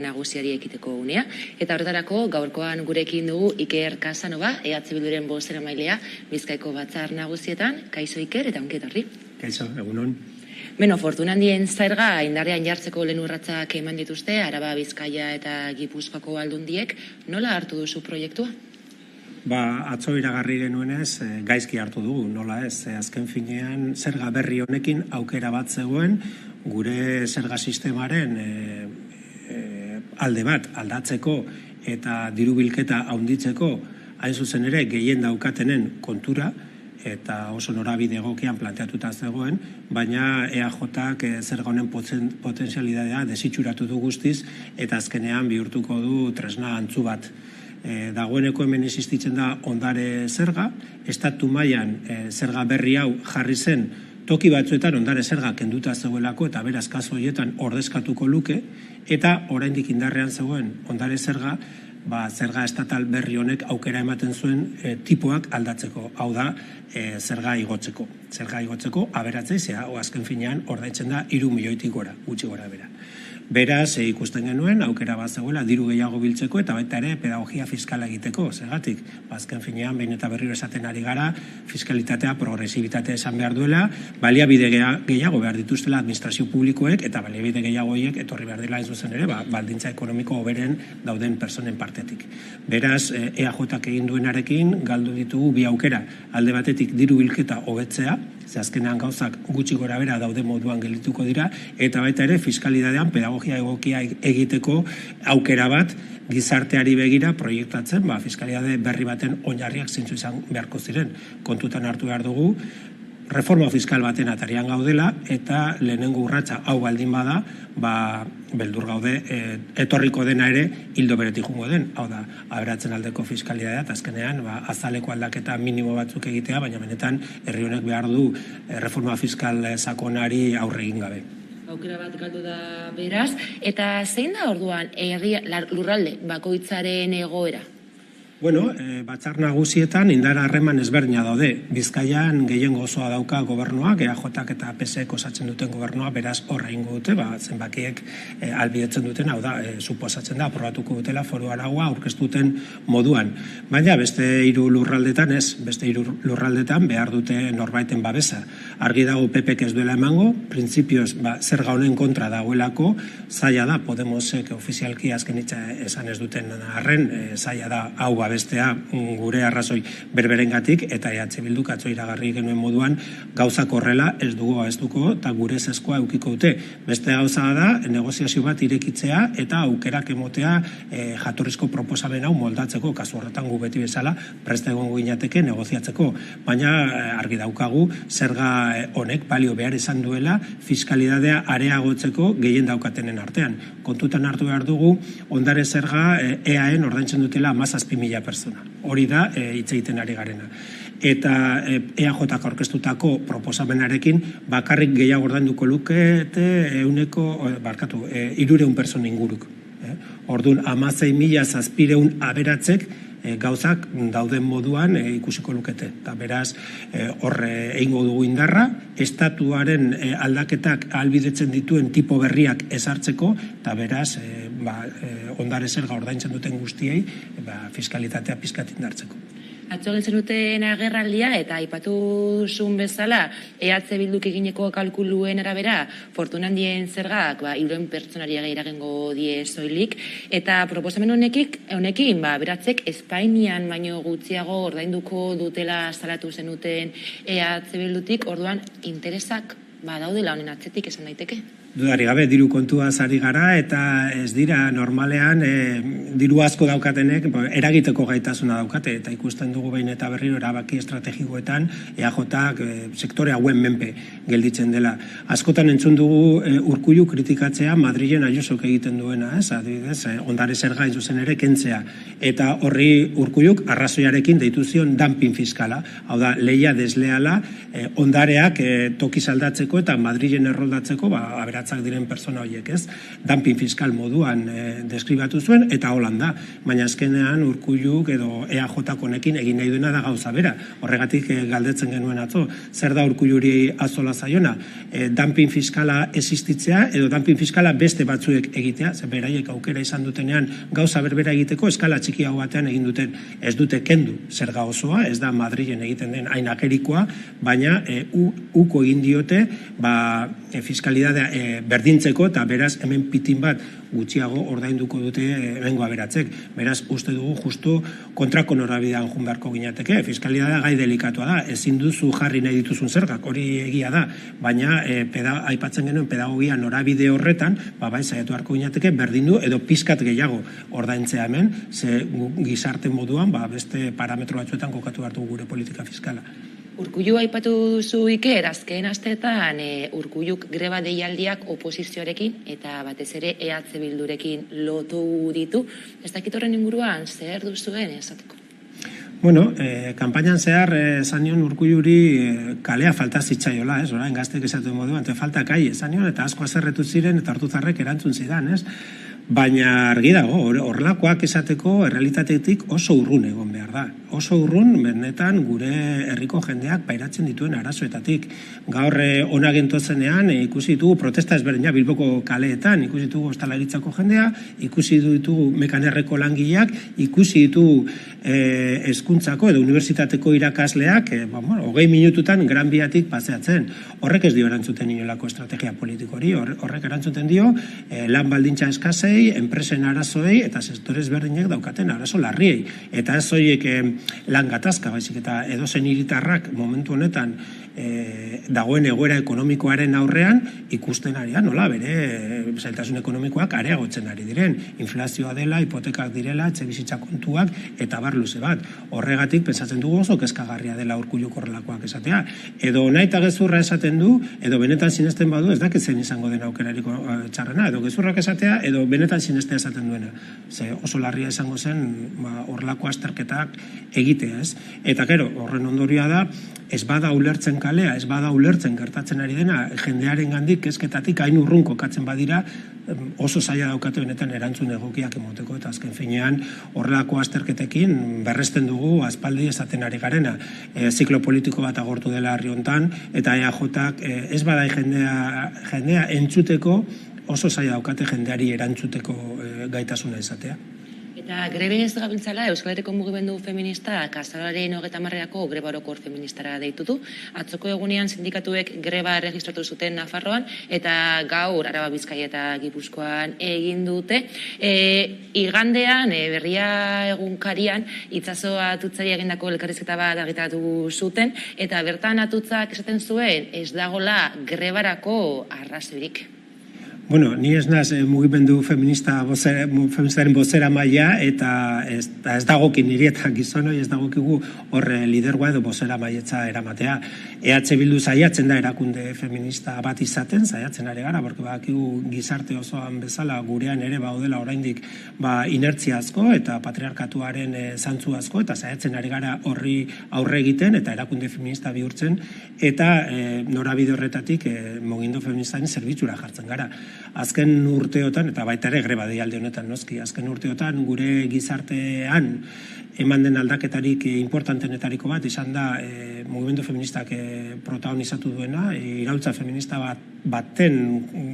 nagusiari ekiteko unea, eta horretarako gaurkoan gurekin dugu Iker Casanova, EH Bilduren bozeramailea Bizkaiko batzar nagusietan. Kaixo Iker, eta ongi etorri. Kaixo, egunon. Beno, Fortuna handien zerga indarrean jartzeko lehen urratsak eman dituzte, Araba, Bizkaia eta Gipuzkoako aldundiek. Nola hartu duzu proiektua? Atzo iragarri genuenez, gaizki hartu dugu, nola ez, azken finean zerga berri honekin aukera bat zegoen, gure zerga sistemaren alde bat aldatzeko eta diru bilketa handitzeko, hain zuzen ere gehien daukatenen kontura, eta oso norabide egokian planteatuta zegoen, baina EAJak zerga honen potentzialitatea desitxuratu du guztiz, eta azkenean bihurtuko du tresna antzu bat. Dagoeneko hemen existitzen da ondare zerga, estatu mailan zerga berri hau jarri zen, toki batzuetan ondare zerga kenduta zegoelako eta beraz kasu horietan ordezkatuko luke, eta oraindik indarrean zegoen ondare zerga, zerga estatal berri honek aukera ematen zuen tipoak aldatzeko, hau da zerga igotzeko. Zerga igotzeko aberatzea, azken finean ordaintzen da 3 milioitik gora, gutxi gora bera. Beraz, ikusten genuen, aukera bat zegoela diru gehiago biltzeko eta baita ere pedagogia fiskala egiteko, zergatik. Azken finean, behin eta berriro esaten ari gara, fiskalitatea, progresibitatea esan behar duela, baliabide gehiago behar dituztela administrazio publikoek eta baliabide gehiago horiek etorri behar dela ez zuzen ere, baldintza ekonomiko hoberen dauden personen partetik. Beraz, EAJak egin duenarekin, galdu ditugu bi aukera, alde batetik diru bilketa hobetzea, ze azkenean gauzak gutxi gora bera daude moduan geldituko dira, eta baita ere fiskalitatean pedagogia egokia egiteko aukera bat gizarteari begira proiektatzen, fiskalitate berri baten oinarriak zeintzu izan beharko ziren. Kontutan hartu behar dugu, reforma fiskal baten atarian gaudela, eta lehenengo urratsa hau baldin bada, beldur gaude, etorriko dena ere hildo beretik jungo den. Hau da, aberatzen aldeko fiskalitatea, eta azkenean azaleko aldaketa minimo batzuk egitea, baina benetan herri honek behar du reforma fiskal sakonari aurre egin gabe. Aukera bat galdu da beraz, eta zein da orduan lurralde bakoitzaren egoera? Batzar nagusietan indar harreman ezberdina daude. Bizkaian gehien gozoa dauka gobernuak, EAJak eta PSek osatzen duten gobernua, beraz horra ingo dute, zenbakiek albidetzen duten, hau da, suposatzen da, aprobatuko dutela foru araua aurkeztu duten moduan. Baina beste 3 lurraldetan ez, beste 3 lurraldetan behar dute norbaiten babesa. Argi dago PPek ez duela emango, printzipioz zerga honen kontra dagoelako, zaila da, Podemosek ofizialki azken hitza esan ez duten arren, zaila da hau bestea gure arrazoi berberengatik, eta EH Bilduk atzo iragarri genuen moduan gauzak horrela ez dugu babestuko eta gure ezezkoa eukiko dute. Beste gauza da, negoziazio bat irekitzea eta aukerak emotea jatorrizko proposamen hau moldatzeko, kasu horretan gu beti bezala preste egongo ginateke negoziatzeko, baina argi daukagu zerga honek balio behar izan duela fiskalitatea areagotzeko gehien daukatenen artean. Kontutan hartu behar dugu, ondare zerga EAen ordaintzen dutela 17.000 persona. Hori da hitz egiten ari garena. Eta EAJak aurkeztutako proposamenarekin bakarrik gehiago ordainduko lukete 300 persona inguruk. Orduan 16.700 aberatzek gauzak dauden moduan ikusiko lukete. Eta beraz, horre egingo dugu indarra, estatuaren aldaketak ahalbidetzen dituen tipo berriak ezartzeko, eta beraz, ondare zerga ordaintzen duten guztiei, fiskalitatea pizkat indartzeko. Atzo egin zenuten agerraldia eta aipatu zuen bezala EH Bilduk egineko kalkuluen arabera Fortuna handien zergak 300 pertsonari eragingo die soilik, eta proposamen honekin beratzek Espainian baino gutxiago ordainduko dutela salatu zenuten EH Bildutik, orduan interesak daudela honen atzetik esan daiteke? Dudari gabe, diru kontua ari gara eta ez dira normalean diru asko daukatenek eragiteko gaitasuna daukate, eta ikusten dugu behin eta berriro erabaki estrategikoetan EAJak sektore hauen menpe gelditzen dela. Askotan entzun dugu Urkullu kritikatzea Madrilen Ayusok egiten duena, adibidez, ondare zerga zuzen ere kentzea, eta horri Urkulluk arrazoiarekin deitu zion dumping fiskala, hau da, lehia desleala ondareak tokiz aldatzeko eta Madrilen erroldatzeko, aberatzak diren pertsona horiek, ez? Dumping fiskal moduan deskribatu zuen, eta Holanda, baina azkenean Urkulluk edo EAJ honekin egin nahi duena da gauza bera. Horregatik galdetzen genuen atzo, zer da Urkulluri azola zaiona? Dumping fiskala existitzea edo dumping fiskala beste batzuek egitea, ze beraiek aukera izan dutenean gauza berbera egiteko eskala txikiago batean egin duten, ez dute kendu zerga osoa, ez da Madrilen egiten den hain agerikoa, baina uko egin diote fiskalidadea berdintzeko, eta beraz hemen pitin bat gutxiago ordainduko dute hemengo aberatzek. Beraz, uste dugu justu kontrako norabidean joan beharko ginateke. Fiskalidadea gai delikatua da, ezin duzu jarri nahi dituzun zergak, hori egia da, baina aipatzen genuen pedagogia norabide horretan, bai saiatu beharko ginateke berdindu edo pizkat gehiago ordaintzea hemen, ze gizarte moduan beste parametro batzuetan kokatu behar dugu gure politika fiskala. Urkullu aipatu duzu Iker, azken asteetan Urkulluk greba deialdiak oposizioarekin eta batez ere EH Bildurekin lotu ditu. Ez dakit horren inguruan zer duzuen esateko? Bueno, kanpainan zehar esan nion Urkulluri kalea falta zitzaiola, ez? Orain gaztek esatu moduan, te falta kai, esan nion, eta asko azerretu ziren eta hartuzarrek erantzun zidan, ez? Baina argi dago, horrelakoak esateko errealitatetik oso urrun egon behar da. Oso urrun, benetan gure herriko jendeak pairatzen dituen arazoetatik. Gaur ona gentozenean ikusi ditugu protesta ezberdina Bilboko kaleetan, ikusi ditugu ostalaritzako jendea, ikusi ditugu mekanerreko langileak, ikusi ditugu hezkuntzako edo unibertsitateko irakasleak 20 minututan Gran Biatik paseatzen. Horrek ez dio erantzuten inolako estrategia politikori, horrek erantzuten dio lan baldintza eskasei, enpresen arazoei eta sektores berdinek daukaten arazo larriei. Eta ez horiek lan gatazka, baizik eta edozen hiritarrak momentu honetan dagoen egoera ekonomikoaren aurrean ikusten ari da, nola bere zailtasun ekonomikoak areagotzen ari diren. Inflazioa dela, hipotekak direla, etxebizitza kontuak eta bar luze bat. Horregatik pentsatzen dugu oso kezkagarria dela Urkulluk horrelakoak esatea. Edo nahi eta gezurra esaten du, edo benetan sinesten badu, ez dakit zen izango den aukerariko txarrena, edo gezurrak esatea, edo benetan sinestea esaten duena. Ze oso larria izango zen horrelako azterketak egitea, ez? Eta gero, horren ondorioa da, ez bada ulertzen kalea, ez bada ulertzen gertatzen ari dena, jendearen gandik kezketatik hain urrun kokatzen badira, oso zaila daukate benetan erantzun egokiak emoteko, eta azken finean horrelako azterketekin berresten dugu aspaldi esaten ari garena. Ziklo politiko bat agortu dela herri hontan, eta EAJak ez bada jendea entzuteko, oso zaila daukate jendeari erantzuteko gaitasuna izatea. Eta grebez gabiltzala, Euskal Herriko Mugimendu Feminista azaroaren 30erako greba orokor feministara deitu du. Atzoko egunean sindikatuek greba registratu zuten Nafarroan eta gaur Araba, Bizkaia eta Gipuzkoan egin dute. Igandean, Berria egunkarian, Itsaso Atutzari egindako elkarrizketa bat argitaratu zuten, eta bertan Atutzak esaten zuen ez dagola grebarako arrazoirik. Bueno, ni ez naz mugimendu feministaren bozera maila, eta ez dagokin niri eta gizonoi ez dagokigu horre lidergoa edo bozera maietza eramatea. EH Bildu saiatzen da erakunde feminista bat izaten, saiatzen ari gara, porque badakigu gizarte osoan bezala gurean ere baudela oraindik inertzia asko eta patriarkatuaren zantzu asko, eta saiatzen ari gara horri aurre egiten eta erakunde feminista bihurtzen, eta norabide horretatik mugimendu feministaren zerbitzura jartzen gara. Azken urteotan, eta baita ere greba deialdi honetan noski, azken urteotan gure gizartean eman den aldaketarik importantenetariko bat izan da mugimendu feministak protagonizatu duena, iraultza feminista baten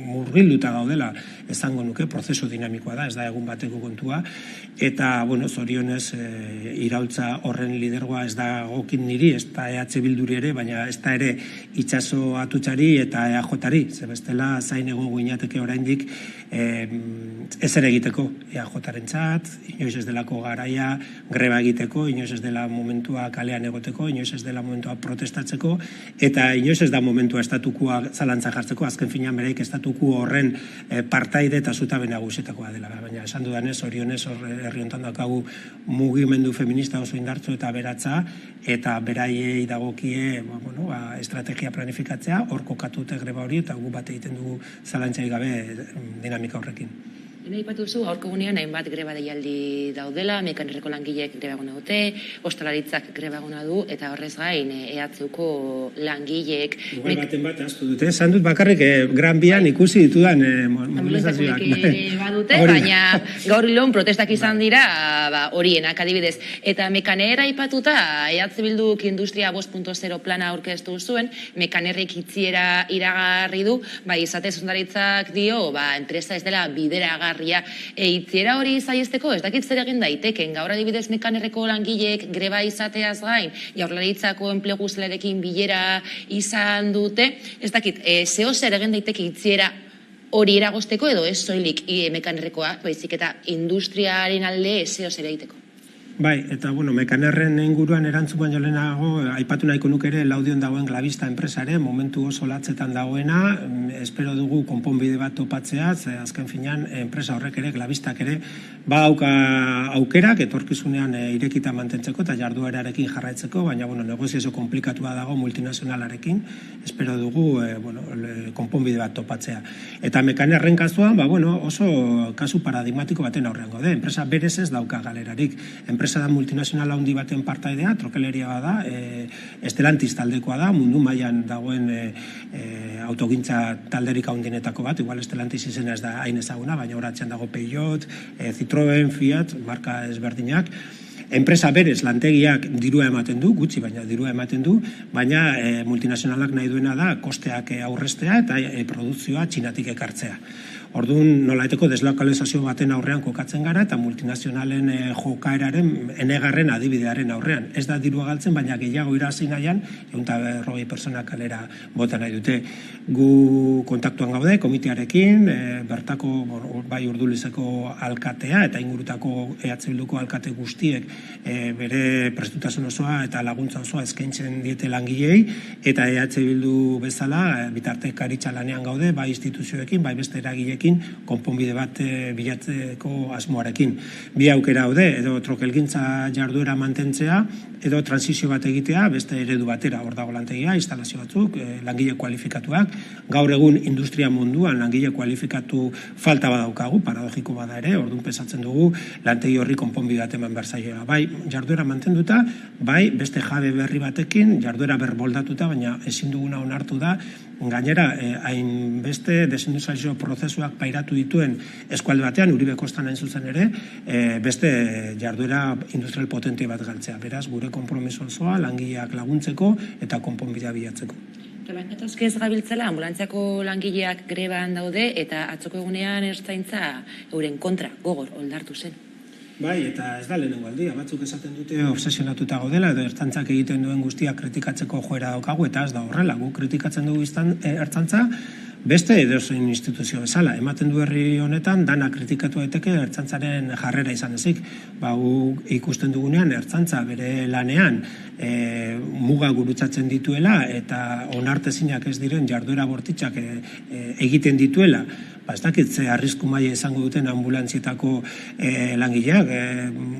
murgilduta gaudela esango nuke, prozesu dinamikoa da, ez da egun bateko kontua, eta, bueno, zorionez iraultza horren lidergoa ez da gokin niri, ez da EH Bilduri ere, baina ez da ere Itsaso Atutzari eta EAJari, ze bestela zain egongo inateke oraindik ezer egiteko EAJarentzat, inoiz ez delako garaia greba egiteko, inoiz ez dela momentua kalean egoteko, inoiz ez dela momentua protestatzeko, eta inoiz ez da momentua estatukua zalantza jartzeko, azken finean bereik estatuku horren partaide eta zutabe nagusietakoa dela. Baina esan dudanez, orionez herri hontan daukagu mugimendu feminista oso indartsu eta aberatsa, eta beraiei dagokie estrategia planifikatzea, hor kokatute greba hori, eta gu bat egiten dugu zalantzarik gabe dinamika horrekin. Hena ipatuzu, gaurko gunean hainbat greba deialdi daudela, mekanerreko langileek greba eguna dute, ostalaritzak greba eguna du, eta horrez gain EHUko langileek... Igual baten bat astu dute, esan dut bakarrik Gran Bian ikusi ditudan mobilizazioak. Badute, baina gaur hilon protestak izan dira horienak adibidez. Eta mekanerra ipatuta, EH Bilduk Industria 5.0 plana aurkeztu zuen, mekanerrik itziera iragarri du, izatez ondaritzak dio, enpresa ez dela bideragarria. Itziera hori zaiesteko, ez dakit zer egin daiteken, gaur adibidez mekanerreko langileek greba izateaz gain, Jaurlaritzako enplegu zelarekin bilera izan dute, ez dakit, zeo zer egin daiteke itziera hori eragozteko edo ez soilik mekanerrekoa, baizik eta industriaren alde zeo zer egiteko. Bai, eta mekanerren inguruan erantzun baino lehenago, aipatu nahiko nuke ere Laudion dagoen Glavista enpresare, momentu oso latzetan dagoena, espero dugu konponbide bat topatzea, azken finean enpresa horrek ere, Glavistak ere, auka aukerak, etorkizunean irekita mantentzeko eta jarduerarekin jarraitzeko, baina negoziazio komplikatua dago multinazionalarekin, espero dugu konponbide bat topatzea. Eta mekanerren kasuan, oso kasu paradigmatiko baten aurrean gaude, enpresa berez ez dauka galerarik, enpresa da multinazional handi baten partaidea, trokeleria bada, Estelantis taldekoa da, mundu mailan dagoen autogintza talderik handienetako bat, igual Estelantis izena ez da hain ezaguna, baina horatzean dago Peugeot, Citroën, Fiat, marka ezberdinak. Enpresa berez lantegiak dirua ematen du, gutxi baina dirua ematen du, baina multinazionalak nahi duena da kosteak aurreztea eta produkzioa Txinatik ekartzea. Orduan, nolaiteko deslokalizazio baten aurrean kokatzen gara eta multinazionalen jokaeraren enegarren adibidearen aurrean. Ez da dirua galtzen, baina gehiago irazi nahian, 140 pertsona kalera bota nahi dute. Gu kontaktuan gaude, komitearekin, bertako bai Urdulizeko alkatea eta ingurutako EH Bilduko alkate guztiek bere prestutasun osoa eta laguntza osoa eskaintzen diete langilei, eta EH Bildu bezala bitartekaritza lanean gaude, bai instituzioekin, bai beste eragileekin, konponbide bat bilatzeko asmoarekin. Bi aukera daude, edo trokelgintza jarduera mantentzea, edo transizio bat egitea, beste eredu batera, hor dago lantegia, instalazio batzuk, langile kualifikatuak. Gaur egun industria munduan langile kualifikatu falta badaukagu, paradogiko bada ere, orduan pesatzen dugu lantegi horri konponbide bat eman behar zaiola. Bai, jarduera mantenduta, bai, beste jabe berri batekin, jarduera berboldatuta, baina ezin duguna onartu da, gainera, hainbeste desindustrializazio prozesuak pairatu dituen eskualde batean, Uribe Kostan hain zuzen ere, beste jarduera industrial potente bat galtzea. Beraz, gure konpromiso osoa langileak laguntzeko eta konponbidea bilatzeko. Gatazkez gabiltzela, ambulantziako langileak greban daude eta atzoko egunean ertzaintza euren kontra gogor oldartu zen. Bai, eta ez da lehenengo aldia, batzuk esaten dute obsesionatuta gaudela, edo ertzantzak egiten duen guztia kritikatzeko joera daukagu, eta ez da horrela, gu kritikatzen dugu ertzantza, beste edozein instituzio bezala, ematen du herri honetan, dana kritikatu daiteke ertzantzaren jarrera izan ezik. Gu ikusten dugunean ertzantza bere lanean muga gurutzatzen dituela eta onartezinak ez diren jarduera bortitzak egiten dituela. Ez dakit ze arrisku maila izango duten ambulantzietako langileak.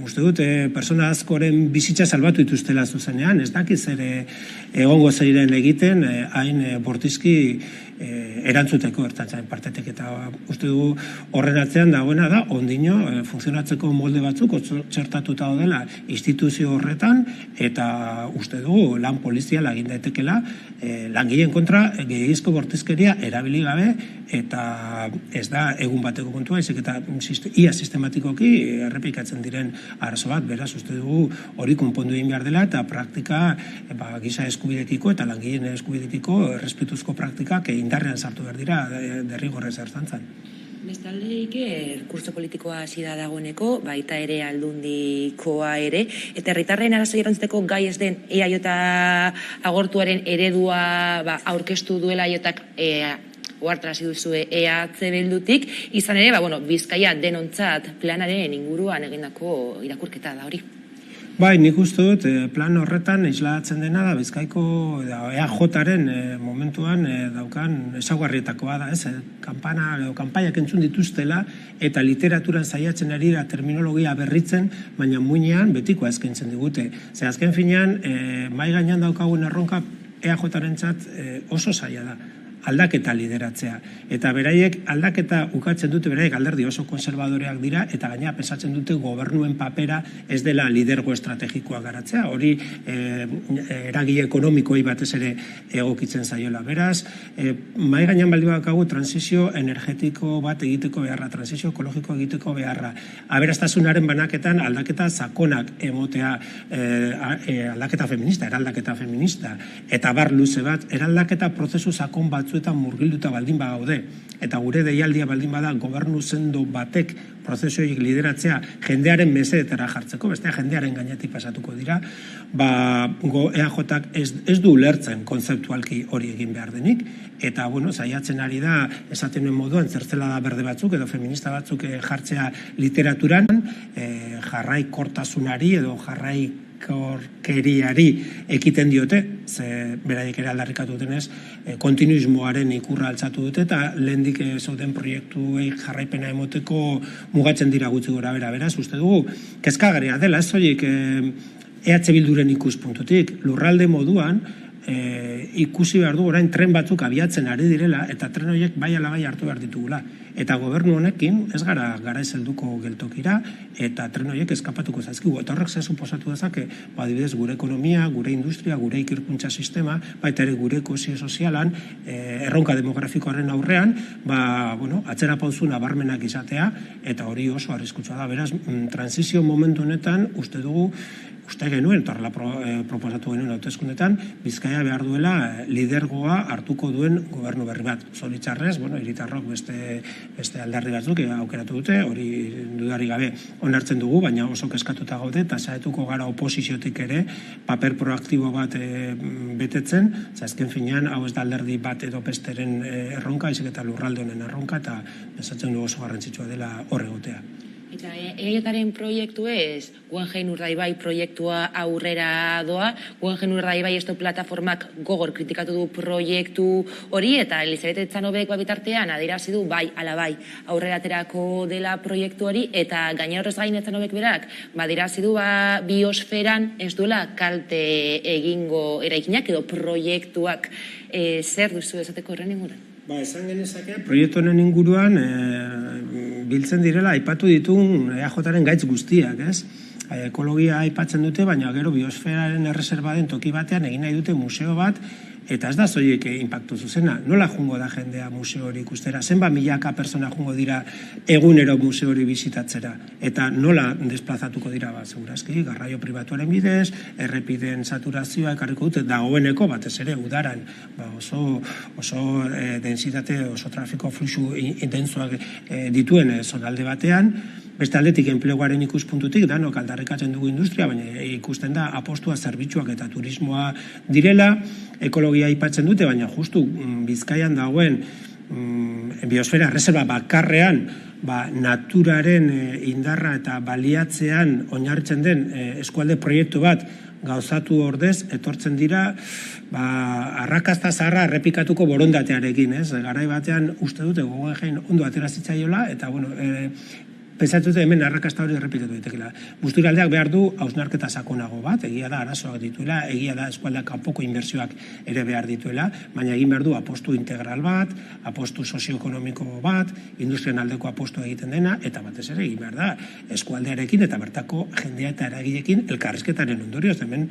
Uste dut, persona askoren bizitza salbatu dituztela zuzenean, ez dakit zer egongo zeiren egiten, hain bortizki erantzuteko ertzaintzaren partetik, eta uste dugu horren atzean dagoena da, ondino funtzionatzeko molde batzuk txertatuta daudela instituzio horretan, eta uste dugu lan poliziala egin daitekela langileen kontra gehiagizko bortizkeria erabili gabe, eta ez da egun bateko kontua, eta ia sistematikoki errepikatzen diren arazo bat, beraz uste dugu hori konpondu egin behar dela, eta praktika giza eskubidekiko eta langileen eskubidekiko errespetuzko praktikak indarrean sartu behar dira derrigorrez ertzantzan. Bestaldeik, kurso politikoa hasi da dagoeneko, baita ere aldundikoa ere, eta herritarren arazoei erantzuteko gai ez den EAJ agortuaren eredua aurkeztu duela EAJak ohartarazi duzue EH Bildutik, izan ere, Bizkaia denontzat planaren inguruan egindako irakurketa da hori. Bai, nik uste dut plan horretan islatzen dena da Bizkaiko EAJaren momentuan daukan ezaugarrietakoa da, ez? Kanpaiak entzun dituztela eta literaturan saiatzen ari da terminologia berritzen, baina muinean betikoa eskaintzen digute. Ze azken finean, mahai gainean daukagun erronka EAJarentzat oso zaila da. aldaketa lideratzea. Eta beraiek aldaketa ukatzen dute, beraiek alderdi oso konservadoreak dira, eta gaina pensatzen dute gobernuen papera ez dela lidergo estrategikoa garatzea. Hori eragile ekonomikoi batez ere egokitzen zaiola. Beraz, mahai gainean baldin badaukagu transizio energetiko bat egiteko beharra, transizio ekologiko egiteko beharra. Aberastasunaren banaketan aldaketa sakonak emotea, aldaketa feminista, eraldaketa feminista, eta bar luze bat, eraldaketa prozesu sakon batzuetan murgilduta baldin bagaude, eta gure deialdia baldin bada gobernu sendo batek prozesuik lideratzea jendearen mesedetara jartzeko, bestea jendearen gainetik pasatuko dira, EAJak ez du ulertzen kontzeptualki hori egin behar denik, eta saiatzen ari da, esaten nuen moduan, zertzelada berde batzuk edo feminista batzuk jartzea literaturan, jarraikortasunari edo jarraikorkeriari ekiten diote, ze beraiek ere aldarrikatu dutenez, kontinuismoaren ikurra altzatu dute, eta lehendik zauden proiektuei jarraipena emoteko mugatzen dira gutxi gora bera. Beraz, uste dugu, kezkagarria dela, ez soilik EH Bilduren ikuspuntutik, lurralde moduan, ikusi behar du orain tren batzuk abiatzen ari direla, eta tren horiek bai ala bai hartu behar ditugula. Eta gobernu honekin ez gara garaiz helduko geltokira, eta tren horiek eskapatuko zaizkigu. Eta horrek ze suposatu dezake, adibidez gure ekonomia, gure industria, gure ikerkuntza sistema, baita ere gure kohesio sozialan, erronka demografikoaren aurrean, atzera pauzu nabarmenak izatea, eta hori oso arriskutsua da. Beraz, transizio momentu honetan, uste genuen, eta horrela proposatu genuen hauteskundetan, Bizkaia behar duela lidergoa hartuko duen gobernu berri bat. Zoritxarrez, hiritarrok beste aldarri batzuk aukeratu dute, hori dudari gabe onartzen dugu, baina oso keskatuta gaude, eta saetuko gara oposiziotik ere paper proaktibo bat betetzen, azken finean, hau ez da alderdi bat edo besteren erronka, izik eta lurralde honen erronka, eta bezatzen du oso garrantzitsua dela horregotea. Eta EAJaren proiektu ez, Guggenheim Urdaibai proiektua aurrera doa, Guggenheim Urdaibai esto plataformak gogor kritikatu du proiektu hori, eta Elizabeth Etxanobek bitartean adierazi du bai ala bai aurrera aterako dela proiektu hori, eta gaina horrez gain Etxanobek berak adierazi du biosferan ez duela kalte egingo eraikinak edo proiektuak. Zer duzu esateko horren inguruan? Esan genezake, proiektu honen inguruan biltzen direla aipatu ditun EAJaren gaitz guztiak, ez? Ekologia aipatzen dute, baina gero biosferaren erreserba den toki batean egin nahi dute museo bat, eta ez da zoiek inpaktu zuzena. Nola jungo da jendea museo hori ikustera? Zenba milaka persona jungo dira egunero museo hori bizitatzera? Eta nola desplazatuko dira segurazki, garraio pribatuaren bidez, errepideen saturazioa ekarriko dute, dagoeneko batez ere udaran, oso densitate, oso trafiko fluxu intensoak dituen zonalde batean, beste aldetik enpleguaren ikuspuntutik, danok aldarrikatzen dugu industria, baina ikusten da apostua zerbitzuak eta turismoa direla, ekologia aipatzen dute, baina justu Bizkaian dagoen biosfera reserva bakarrean naturaren indarra eta baliatzean oinarritzen den eskualde proiektu bat gauzatu ordez, etortzen dira arrakasta zaharra errepikatuko borondatearekin, ez? Garai batean uste dute Guggenheim ondo atera zitzaiola, eta pentsatu dute hemen arrakasta hori errepikatu ditekela. Busturialdeak behar du hausnarketa sakonago bat, egia da arazoak dituela, egia da eskualdeak kanpoko inbertsioak ere behar dituela, baina egin behar du apostu integral bat, apostu sozioekonomiko bat, industrian aldeko apostu egiten dena, eta batez ere egin behar da eskualdearekin eta bertako jendea eta eragilekin elkarrizketaren ondorioz, hemen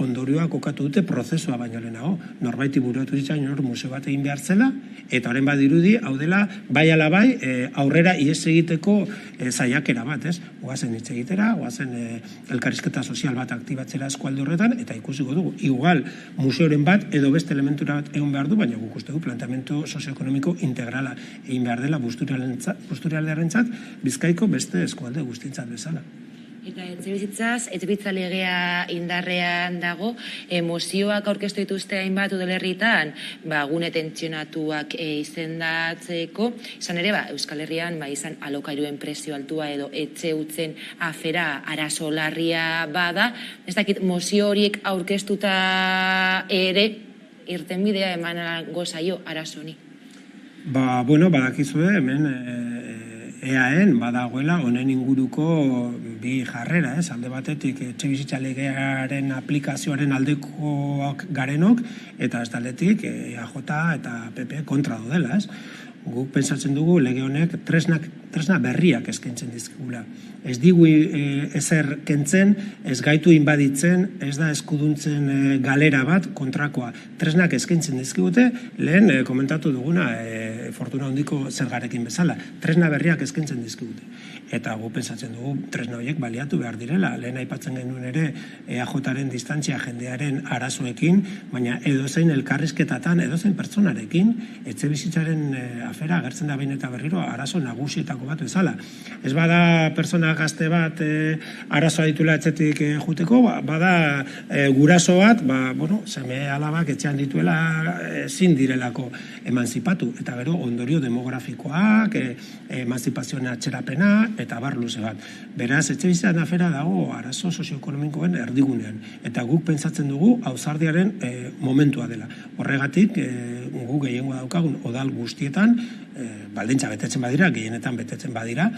ondorioak kokatu dute prozesua baino lehenago. Norbaiti buruatu ditzain hor museo bat egin behar zela, eta horren badirudi, hau dela, bai ala bai, aurrera ihes egiteko zaiakera bat, ez? Oazen hitz egitera, oazen elkarrizketa sozial bat aktibatzera eskualde horretan, eta ikusiko dugu, igual museoren bat edo beste elementura bat egon behar du, baina guk uste du planteamendu sozioekonomiko integrala egin behar dela Busturialdearentzat, Bizkaiko beste eskualde guztientzat bezala. Eta etxebizitza legea indarrean dago, mozioak aurkeztu dituzte hainbat udalerritan, gune tentsionatuak izendatzeko, izan ere, Euskal Herrian, izan alokairuen prezio altua edo etxe utzen afera arazo larria bada, ez dakit mozio horiek aurkeztuta ere, irtenbidea eman gozaio arazo honi. Badakizue, hemen EAen badagoela honen inguruko bi jarrera, alde batetik etxebizitza legearen aplikazioaren aldekoak garenok, eta ez aldetik EAJ eta PP kontra daudela, Guk pentsatzen dugu lege honek tresna berriak eskaintzen dizkigula. Ez digu ezer kentzen, ez gaitu inbaditzen, ez da eskuduntzen galera bat kontrakoa. Tresnak eskaintzen dizkigute, lehen komentatu duguna fortuna handiko zergarekin bezala. Tresna berriak eskaintzen dizkigute. Eta gu pentsatzen dugu tresna horiek baliatu behar direla. Lehen aipatzen genuen ere EAJaren distantzia jendearen arazoekin, baina edozein elkarrizketatan, edozein pertsonarekin, etxebizitzaren afera agertzen da behin eta berriro arazo nagusietako bat bezala. Ez bada pertsona gazte bat arazoa ditula etxetik juteko, bada guraso bat, seme alabak etxean dituela ezin direlako emanzipatu. Eta gero ondorio demografikoak, emanzipazioen atxerapena, eta bar luze bat. Beraz, etxebizitzaren afera dago arazo sozioekonomikoen erdigunean. Eta guk pentsatzen dugu ausardiaren momentua dela. Horregatik, guk gehiengoa daukagun odal guztietan, baldintza betetzen badira, gehienetan betetzen badira,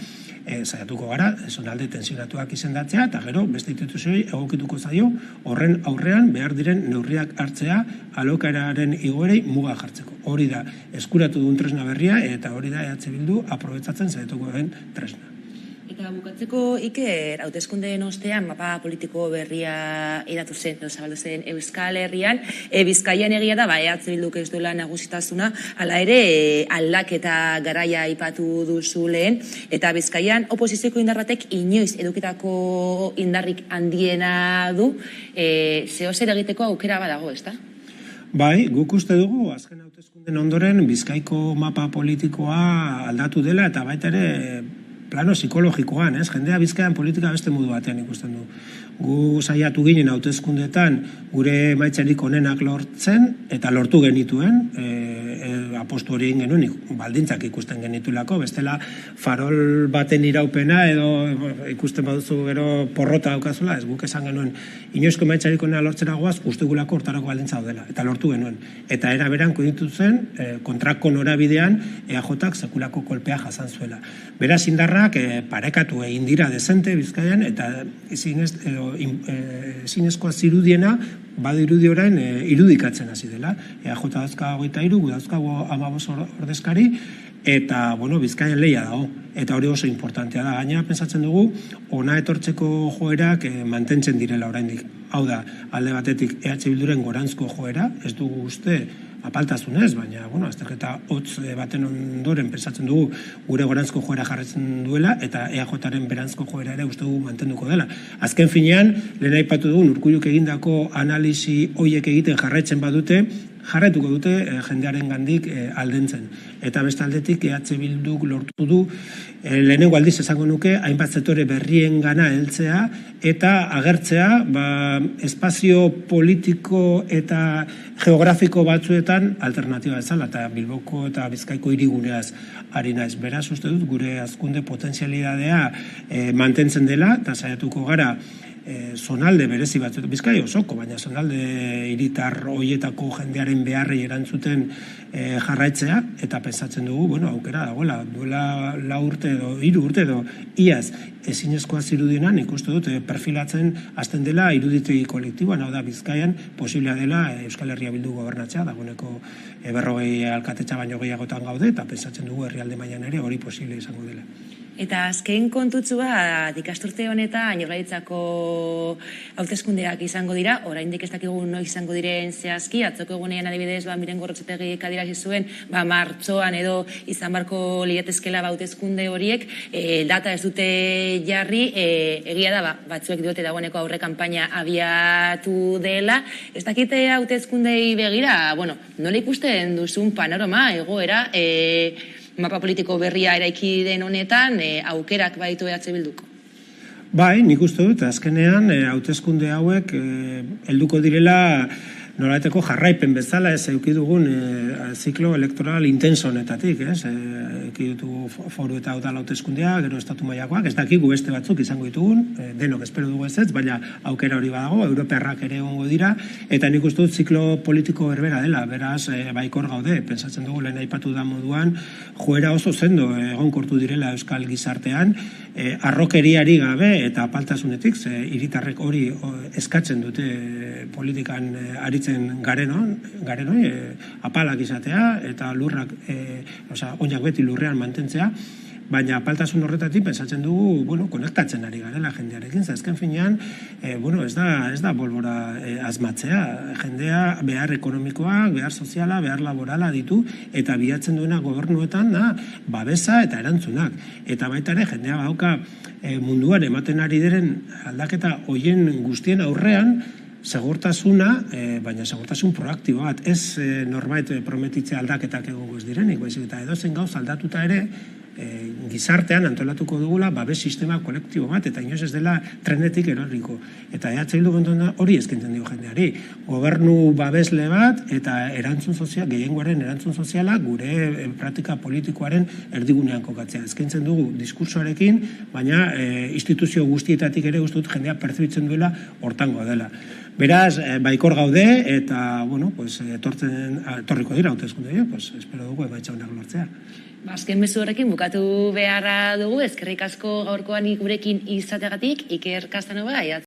saiatuko gara, zonalde tensionatuak izendatzea, eta gero beste instituzioi egokituko zaio, horren aurrean behar diren neurriak hartzea, alokaeraren igoerei muga jartzeko. Hori da, eskuratu duen tresna berria, eta hori da EH Bildu aprobetsatzen saiatuko den tresna. Eta bukatzeko Iker, hauteskundeen ostean mapa politiko berria edatu zen, zabaldu zen Euskal Herrian, Bizkaian egia da, EH Bilduk ez duela nagusitasuna, hala ere aldaketa garaia aipatu duzu lehen, eta Bizkaian oposizioko indar batek inoiz edukitako indarrik handiena du, zehozer egiteko aukera badago, ezta? Bai, guk uste dugu, azken hauteskunden ondoren Bizkaiko mapa politikoa aldatu dela, eta baita ere plano psikologikoan, jendea Bizkaian politika beste modu batean ikusten du. Gu saiatu ginen hauteskundetan gure emaitzarik onenak lortzen, eta lortu genituen, apostu hori egin genuen, baldintzak ikusten genituelako, bestela farol baten iraupena, edo ikusten baduzu gero porrota daukazula, ez guk esan genuen, inoizko emaitzarik onena lortzera goaz, uste gulako hortarako baldintza daudela, eta lortu genuen. Eta era beran koitu zen, kontrako norabidean, EAJak sekulako kolpea jasan zuela. Beraz indarrak parekatu egin dira dezente Bizkaian, eta ezinezkoa zirudiena badirudi orain irudikatzen hasi dela. EAJ dauzka 23, gu dauzkago 15 ordezkari, eta, Bizkaian lehia dago. Eta hori oso importantea da. Gainera, pentsatzen dugu, ona etortzeko joerak mantentzen direla oraindik. Hau da, alde batetik EH Bilduren gorantzko joera, ez dugu uste apaltasunez, baina, azterketa hotz baten ondoren pentsatzen dugu gure gorantzko joera jarretzen duela, eta EAJaren berantzko joera ere uste dugu mantenduko dela. Azken finean, lehen aipatu dugu, Urkulluk egindako analisi hoiek egiten jarraitzen badute, jarraituko dute jendearen gandik aldentzen. Eta bestaldetik EH Bilduk lortu du, lehenengo aldiz esango nuke, hainbat sektore berrien gana heltzea, eta agertzea, espazio politiko eta geografiko batzuetan alternatiba bezala, eta Bilboko eta Bizkaiko hiriguneaz ari naiz. Beraz, uste dut, gure hazkunde potentzialidadea mantentzen dela, eta saiatuko gara zonalde berezi batzuk, Bizkai osoko, baina zonalde hiritar hoietako jendearen beharrei erantzuten jarraitzea, eta pensatzen dugu, aukera dagoela, duela 4 urte edo 3 urte edo iaz ezinezkoa zirudienan ikustu dut perfilatzen hasten dela iruditegi kolektiboan, hau da Bizkaian posiblea dela Euskal Herria Bildu gobernatzea, dagoeneko 40 alkatetza baino gehiagotan gaude, eta pensatzen dugu herrialde mailan ere hori posible izango dela. Eta azken kontutzu bat, ikasturte honetan Jaurlaritzako hauteskundeak izango dira, oraindik ez dakigu noiz izango diren zehazki, atzoko egunean adibidez, Miren Gorrotxategik adierazi zuen, martxoan edo izan barko liratezkela hauteskunde horiek, data ez dute jarri, egia da, batzuek diote dagoeneko aurre kanpaina abiatu dela, ez dakite hauteskundei begira, nola ikusten duzun panorama, egoera, mapa politiko berria eraiki den honetan, aukerak baditu EH Bilduko? Bai, nik uste dut, azkenean, hauteskunde hauek helduko direla nolabaiteko jarraipen bezala ez eduki dugun ziklo elektoral intenso honetatik, ez? Eduki ditugu foru eta udal hauteskundeak, gero estatu mailakoak, ez dakigu beste batzuk izango ditugun, denok espero dugu ez, baina aukera hori badago, europearrak ere egongo dira, eta nik uste dut ziklo politiko berbera dela, beraz baikor gaude, pentsatzen dugu lehen aipatu da moduan, joera oso zendo egonkortu direla euskal gizartean, arrokeriari gabe eta apaltasunetik, hiritarrek hori eskatzen dute politikan aritzen garenoi, apalak izatea eta lurrak, oinak beti lurrean mantentzea, baina apaltasun horretatik pensatzen dugu, konektatzen ari garela jendearekin, azken finean, ez da bolbora asmatzea, jendea behar ekonomikoa, behar soziala, behar laborala ditu, eta bilatzen duena gobernuetan da, babesa eta erantzunak. Eta baita ere, jendea badauka munduan ematen ari diren aldaketa hoien guztien aurrean, segurtasuna, baina segurtasun proaktibo bat, ez norbait prometitzea aldaketak egongo ez direnik, baizik eta edozen gauz aldatuta ere, gizartean antolatuko dugula babes sistema kolektibo bat, eta inoiz ez dela trenetik erorriko. Eta Bildu hori eskaintzen dio jendeari. Gobernu babesle bat eta gehiengoaren erantzun soziala gure praktika politikoaren erdigunean kokatzea. Eskaintzen dugu diskursoarekin, baina instituzio guztietatik ere uste dut jendea pertzibitzen duela hortango dela. Beraz, baikor gaude, eta, etorriko dira hauteskunde, espero dugu emaitza honak lortzea. Azken mezu horrekin bukatu beharra dugu, eskerrik asko gaurkoan gurekin izateagatik, Iker Casanova,